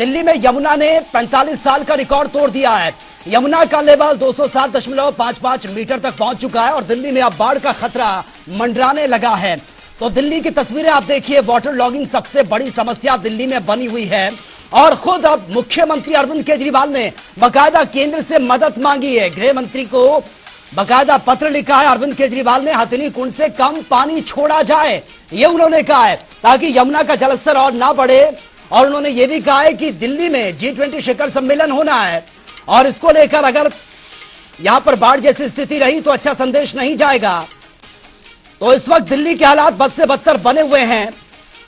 दिल्ली में यमुना ने 45 साल का रिकॉर्ड तोड़ दिया है। यमुना का लेवल 207.55 मीटर तक पहुंच चुका है और दिल्ली में अब बाढ़ का खतरा मंडराने लगा है। तो दिल्ली की तस्वीरें आप देखिए, वाटर लॉगिंग सबसे बड़ी समस्या दिल्ली में बनी हुई है और खुद अब मुख्यमंत्री अरविंद केजरीवाल ने बाकायदा केंद्र से मदद मांगी है। गृह मंत्री को बाकायदा पत्र लिखा है। अरविंद केजरीवाल ने हथिनी कुंड से कम पानी छोड़ा जाए, ये उन्होंने कहा है, ताकि यमुना का जलस्तर और ना बढ़े। और उन्होंने ये भी कहा है कि दिल्ली में G20 शिखर सम्मेलन होना है और इसको लेकर अगर यहां पर बाढ़ जैसी स्थिति रही तो अच्छा संदेश नहीं जाएगा। तो इस वक्त दिल्ली के हालात बद से बदतर बने हुए हैं।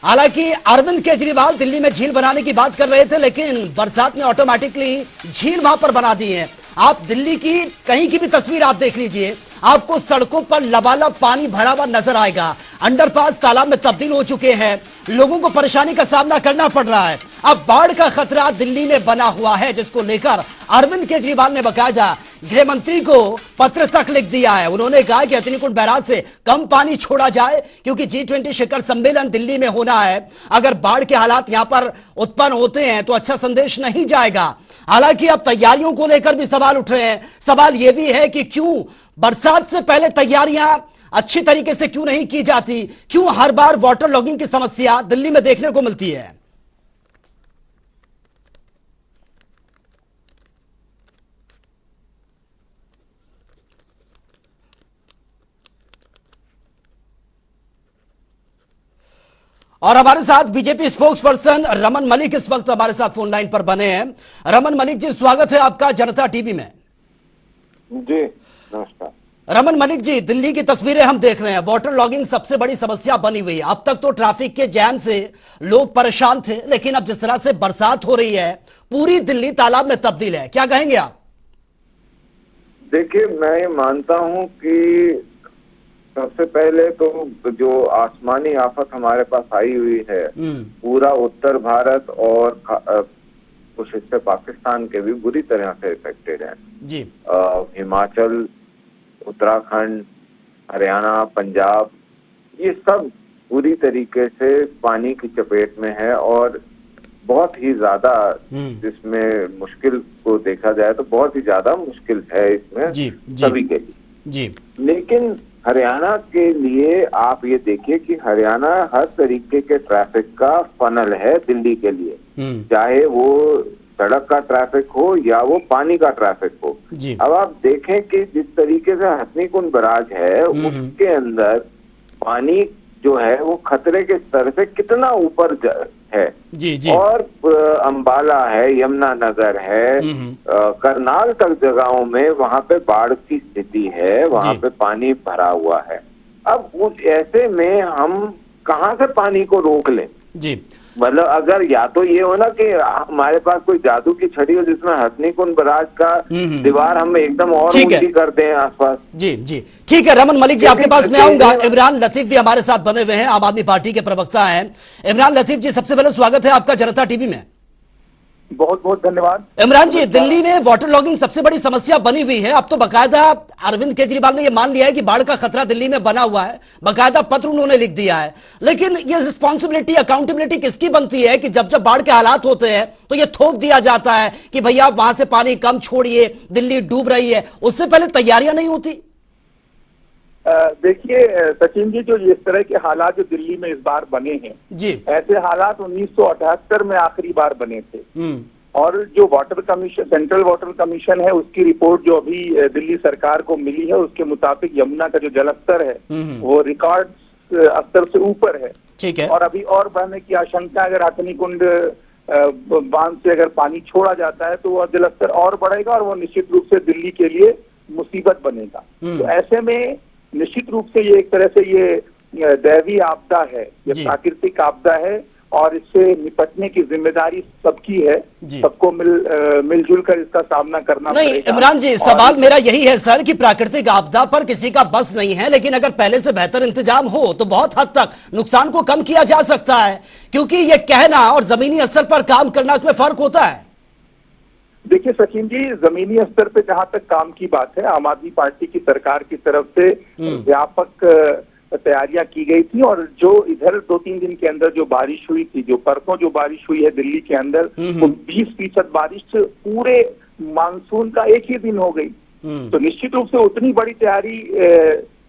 हालांकि अरविंद केजरीवाल दिल्ली में झील बनाने की बात कर रहे थे, लेकिन बरसात ने ऑटोमेटिकली झील वहां पर बना दी है। आप दिल्ली की कहीं की भी तस्वीर आप देख लीजिए, आपको सड़कों पर लबालब पानी भरा हुआ नजर आएगा। अंडरपास तालाब में तब्दील हो चुके हैं, लोगों को परेशानी का सामना करना पड़ रहा है। अब बाढ़ का खतरा दिल्ली में बना हुआ है, जिसको लेकर अरविंद केजरीवाल ने बाकायदा गृह मंत्री को पत्र तक लिख दिया है। उन्होंने कहा कि हथिनीकुंड बैराज से कम पानी छोड़ा जाए, क्योंकि G20 शिखर सम्मेलन दिल्ली में होना है। अगर बाढ़ के हालात यहां पर उत्पन्न होते हैं तो अच्छा संदेश नहीं जाएगा। हालांकि अब तैयारियों को लेकर भी सवाल उठ रहे हैं। सवाल यह भी है कि क्यों बरसात से पहले तैयारियां अच्छी तरीके से क्यों नहीं की जाती, क्यों हर बार वाटर लॉगिंग की समस्या दिल्ली में देखने को मिलती है। और हमारे साथ BJP spokes person Raman Malik इस वक्त हमारे साथ फोन लाइन पर बने हैं। रमन मलिक जी, स्वागत है आपका जनता टीवी में। जी नमस्कार। रमन मलिक जी, दिल्ली की तस्वीरें हम देख रहे हैं, वाटर लॉगिंग सबसे बड़ी समस्या बनी हुई है। अब तक तो ट्रैफिक के जैम से लोग परेशान थे, लेकिन अब जिस तरह से बरसात हो रही है, पूरी दिल्ली तालाब में तब्दील है। क्या कहेंगे आप? देखिए, मैं ये मानता हूं कि सबसे पहले तो जो आसमानी आफत हमारे पास आई हुई है, पूरा उत्तर भारत और कुछ हिस्से पाकिस्तान के भी बुरी तरह से इफेक्टेड है जी। हिमाचल, उत्तराखंड, हरियाणा, पंजाब, ये सब पूरी तरीके से पानी की चपेट में है और बहुत ही ज्यादा इसमें मुश्किल को देखा जाए तो बहुत ही ज्यादा मुश्किल है इसमें सभी के लिए जी। लेकिन हरियाणा के लिए आप ये देखिए कि हरियाणा हर तरीके के ट्रैफिक का फनल है दिल्ली के लिए, चाहे वो सड़क का ट्रैफिक हो या वो पानी का ट्रैफिक हो। अब आप देखें कि जिस तरीके से हथिनीकुंड बैराज है, उसके अंदर पानी जो है वो खतरे के स्तर से कितना ऊपर है। और अंबाला है, यमुनानगर है, करनाल तक जगहों में वहां पे बाढ़ की स्थिति है, वहां पे पानी भरा हुआ है। अब उस ऐसे में हम कहां से पानी को रोक लें? मतलब अगर या तो ये हो ना कि हमारे पास कोई जादू की छड़ी हो जिसमें हथिनीकुंड बैराज का दीवार हम एकदम और ऊंची कर दें आसपास। जी ठीक है। रमन मलिक जी, आपके पास मैं आऊंगा। इमरान लतीफ भी हमारे साथ बने हुए हैं, आम आदमी पार्टी के प्रवक्ता हैं। इमरान लतीफ जी, सबसे पहले स्वागत है आपका जनता टीवी में। बहुत बहुत धन्यवाद। इमरान जी, दिल्ली में वाटर लॉगिंग सबसे बड़ी समस्या बनी हुई है। अब तो बाकायदा अरविंद केजरीवाल ने यह मान लिया है कि बाढ़ का खतरा दिल्ली में बना हुआ है, बाकायदा पत्र उन्होंने लिख दिया है। लेकिन ये रिस्पॉन्सिबिलिटी, अकाउंटेबिलिटी किसकी बनती है कि जब जब बाढ़ के हालात होते हैं तो ये थोप दिया जाता है कि भैया वहां से पानी कम छोड़िए, दिल्ली डूब रही है, उससे पहले तैयारियां नहीं होती? देखिए सचिन जी, जो इस तरह के हालात जो दिल्ली में इस बार बने हैं जी, ऐसे हालात 1978 में आखिरी बार बने थे। और जो water commission, central water commission है, उसकी रिपोर्ट जो अभी दिल्ली सरकार को मिली है, उसके मुताबिक यमुना का जो जलस्तर है वो रिकॉर्ड स्तर से ऊपर है। ठीक है। और अभी और बढ़ने की आशंका, अगर हथिनीकुंड बांध से अगर पानी छोड़ा जाता है तो वह जलस्तर और बढ़ेगा और वो निश्चित रूप से दिल्ली के लिए मुसीबत बनेगा। तो ऐसे में निश्चित रूप से ये एक तरह से ये दैवीय आपदा है, ये प्राकृतिक आपदा है और इससे निपटने की जिम्मेदारी सबकी है। सबको मिलजुल कर इसका सामना करना नहीं पड़ेगा। इमरान जी, सवाल मेरा यही है सर कि प्राकृतिक आपदा पर किसी का बस नहीं है, लेकिन अगर पहले से बेहतर इंतजाम हो तो बहुत हद तक नुकसान को कम किया जा सकता है, क्योंकि ये कहना और जमीनी स्तर पर काम करना, इसमें फर्क होता है। देखिए सचिन जी, जमीनी स्तर पे जहां तक काम की बात है, आम आदमी पार्टी की सरकार की तरफ से व्यापक तैयारियां की गई थी। और जो इधर 2-3 दिन के अंदर जो बारिश हुई थी, जो परसों जो बारिश हुई है दिल्ली के अंदर, वो 20% बारिश पूरे मानसून का एक ही दिन हो गई। तो निश्चित रूप से उतनी बड़ी तैयारी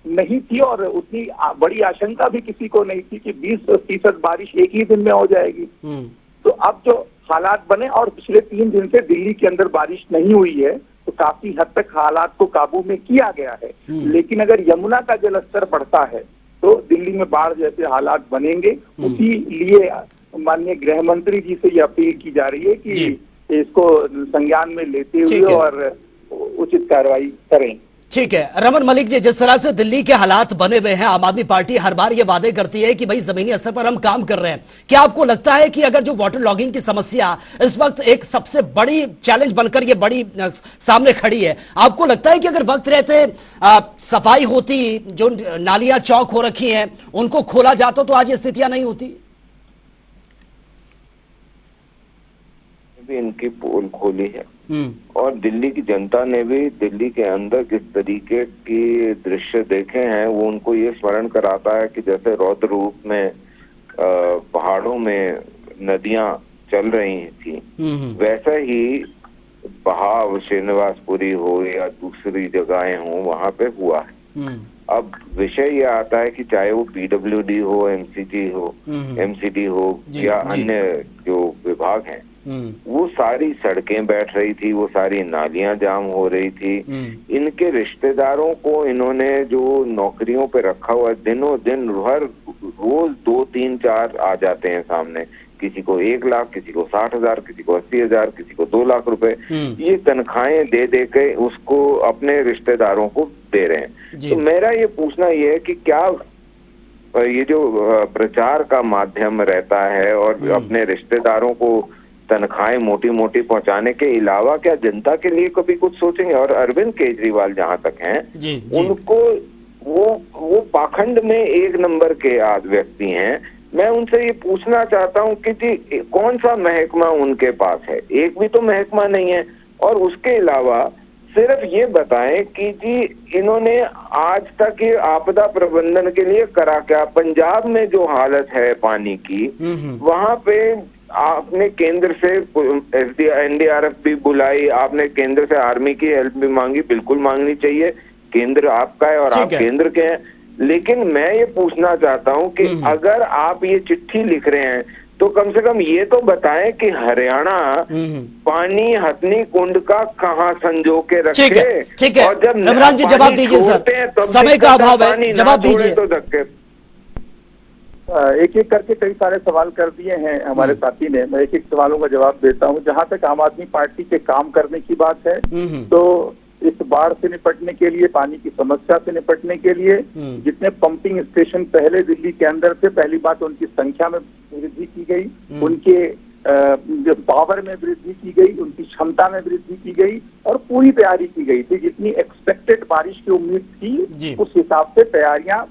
नहीं थी और उतनी बड़ी आशंका भी किसी को नहीं थी कि 20% बारिश एक ही दिन में हो जाएगी। तो अब जो हालात बने, और पिछले 3 दिन से दिल्ली के अंदर बारिश नहीं हुई है, तो काफी हद तक हालात को काबू में किया गया है। लेकिन अगर यमुना का जलस्तर बढ़ता है तो दिल्ली में बाढ़ जैसे हालात बनेंगे। उसी लिए माननीय गृह मंत्री जी से ये अपील की जा रही है कि इसको संज्ञान में लेते हुए और उचित कार्रवाई करें। ठीक है रमन मलिक जी, जिस तरह से दिल्ली के हालात बने हुए हैं, आम आदमी पार्टी हर बार ये वादे करती है कि भाई जमीनी स्तर पर हम काम कर रहे हैं। क्या आपको लगता है कि अगर जो वाटर लॉगिंग की समस्या इस वक्त एक सबसे बड़ी चैलेंज बनकर ये बड़ी सामने खड़ी है, आपको लगता है कि अगर वक्त रहते सफाई होती, जो नालियां चौक हो रखी हैं उनको खोला जाता तो आज ये स्थितियां नहीं होती? भी इनकी पोल खोली है और दिल्ली की जनता ने भी दिल्ली के अंदर किस तरीके की दृश्य देखे हैं, वो उनको ये स्मरण कराता है कि जैसे रौद्र रूप में पहाड़ों में नदियां चल रही थी, वैसा ही बहाव श्रीनिवासपुरी हो या दूसरी जगहें हो वहां पे हुआ है। अब विषय ये आता है कि चाहे वो पीडब्ल्यूडी हो, एमसीडी हो या अन्य जो विभाग हैं, वो सारी सड़कें बैठ रही थी, वो सारी नालियां जाम हो रही थी। इनके रिश्तेदारों को इन्होंने जो नौकरियों पे रखा हुआ, दिनों दिन हर रोज 2, 3, 4 आ जाते हैं सामने। किसी को 1 लाख, किसी को 60,000, किसी को 80,000, किसी को 2 लाख रुपए, ये तनख्वाहें दे दे के उसको अपने रिश्तेदारों को दे रहे हैं। तो मेरा ये पूछना ये है कि क्या ये जो प्रचार का माध्यम रहता है और अपने रिश्तेदारों को तनख्वाहें मोटी मोटी पहुंचाने के अलावा क्या जनता के लिए कभी कुछ सोचेंगे? और अरविंद केजरीवाल जहां तक हैं, उनको वो पाखंड में 1 नंबर के व्यक्ति हैं। मैं उनसे ये पूछना चाहता हूं कि जी कौन सा महकमा उनके पास है? एक भी तो महकमा नहीं है। और उसके अलावा सिर्फ ये बताएं कि जी इन्होंने आज तक ये आपदा प्रबंधन के लिए करा क्या? पंजाब में जो हालत है पानी की, वहां पे आपने केंद्र से एनडीआरएफ भी बुलाई, आपने केंद्र से आर्मी की हेल्प भी मांगी, बिल्कुल मांगनी चाहिए, केंद्र आपका है और आप केंद्र के हैं। लेकिन मैं ये पूछना चाहता हूं कि अगर आप ये चिट्ठी लिख रहे हैं तो कम से कम ये तो बताएं कि हरियाणा पानी हथनी कुंड का कहां संजो के रखे। ठीक है, और जब इमरान जी जवाब दीजिए सर, समय का अभाव है, जवाब दीजिए। तो धक्के एक एक करके कई सारे सवाल कर दिए हैं हमारे साथी ने। मैं एक एक सवालों का जवाब देता हूं। जहां तक आम आदमी पार्टी के काम करने की बात है, तो इस बाढ़ से निपटने के लिए, पानी की समस्या से निपटने के लिए जितने पंपिंग स्टेशन पहले दिल्ली के अंदर थे, पहली बात उनकी संख्या में वृद्धि की गई, उनके जो पावर में वृद्धि की गई, उनकी क्षमता में वृद्धि की गई और पूरी तैयारी की गई थी। जितनी एक्सपेक्टेड बारिश की उम्मीद थी उस हिसाब से तैयारियां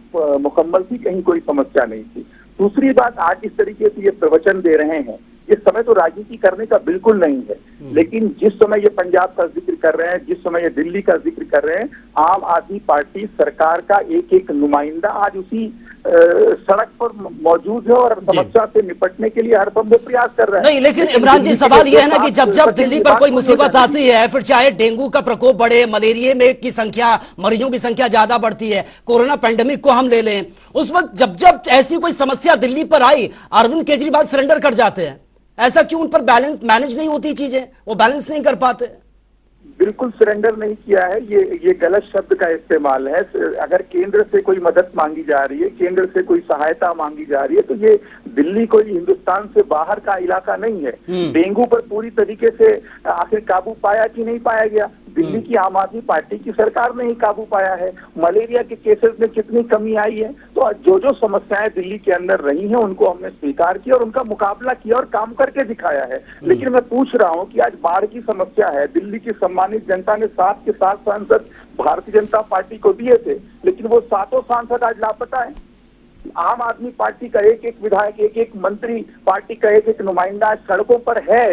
मुकम्मल थी, कहीं कोई समस्या नहीं थी। दूसरी बात, आज इस तरीके से ये प्रवचन दे रहे हैं, इस समय तो राजनीति करने का बिल्कुल नहीं है, लेकिन जिस समय ये पंजाब का जिक्र कर रहे हैं, जिस समय ये दिल्ली का जिक्र कर रहे हैं, आम आदमी पार्टी सरकार का एक एक नुमाइंदा आज उसी सड़क पर मौजूद है और समस्या से निपटने के लिए हर संभव प्रयास कर रहे हैं। नहीं, लेकिन इमरान जी सवाल यह है ना कि जब जब दिल्ली पर कोई मुसीबत आती है, फिर चाहे डेंगू का प्रकोप बढ़े, मलेरिया में की संख्या, मरीजों की संख्या ज्यादा बढ़ती है, कोरोना पैंडेमिक को हम ले लें, उस वक्त जब जब ऐसी कोई समस्या दिल्ली पर आई, अरविंद केजरीवाल सरेंडर कर जाते हैं। ऐसा क्यों? उन पर बैलेंस मैनेज नहीं होती चीजें, वो बैलेंस नहीं कर पाते? बिल्कुल सरेंडर नहीं किया है, ये गलत शब्द का इस्तेमाल है। अगर केंद्र से कोई मदद मांगी जा रही है, केंद्र से कोई सहायता मांगी जा रही है, तो ये दिल्ली कोई हिंदुस्तान से बाहर का इलाका नहीं है। डेंगू पर पूरी तरीके से आखिर काबू पाया कि नहीं पाया गया? दिल्ली की आम आदमी पार्टी की सरकार ने ही काबू पाया है। मलेरिया के केसेस में कितनी कमी आई है? तो जो जो समस्याएं दिल्ली के अंदर रही हैं उनको हमने स्वीकार किया और उनका मुकाबला किया और काम करके दिखाया है। लेकिन मैं पूछ रहा हूं कि आज बाढ़ की समस्या है, दिल्ली की सम्मानित जनता ने 7 के 7 सांसद भारतीय जनता पार्टी को दिए थे, लेकिन वो 7 सांसद आज लापता है। आम आदमी पार्टी का एक एक विधायक, एक एक मंत्री, पार्टी का एक एक नुमाइंदा सड़कों पर है,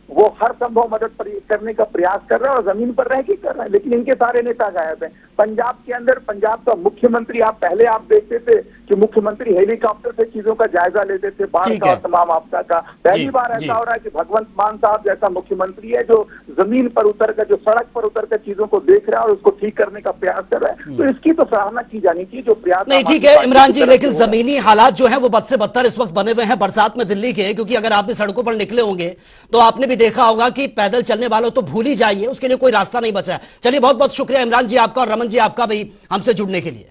वो हर संभव मदद करने का प्रयास कर रहा है और जमीन पर रह के कर रहा है, लेकिन इनके सारे नेता गायब हैं। पंजाब के अंदर पंजाब का मुख्यमंत्री, आप पहले आप देखते थे कि मुख्यमंत्री हेलीकॉप्टर से चीजों का जायजा लेते थे, बाढ़ का और तमाम आपदा का। पहली बार ऐसा हो रहा है कि भगवंत मान साहब जैसा मुख्यमंत्री है जो जमीन पर उतर कर, जो सड़क पर उतर कर चीजों को देख रहा है और उसको ठीक करने का प्रयास कर रहा है। तो इसकी तो सराहना की जानी चाहिए जो प्रयास। नहीं ठीक है इमरान जी, लेकिन जमीनी हालात जो हैं वो बद से बदतर इस वक्त बने हुए हैं बरसात में दिल्ली के, क्योंकि अगर आप भी सड़कों पर निकले होंगे तो आपने भी देखा होगा कि पैदल चलने वालों तो भूल ही जाइए, उसके लिए कोई रास्ता नहीं बचा है। चलिए बहुत बहुत शुक्रिया इमरान जी आपका और रमन जी आपका भी हमसे जुड़ने के लिए।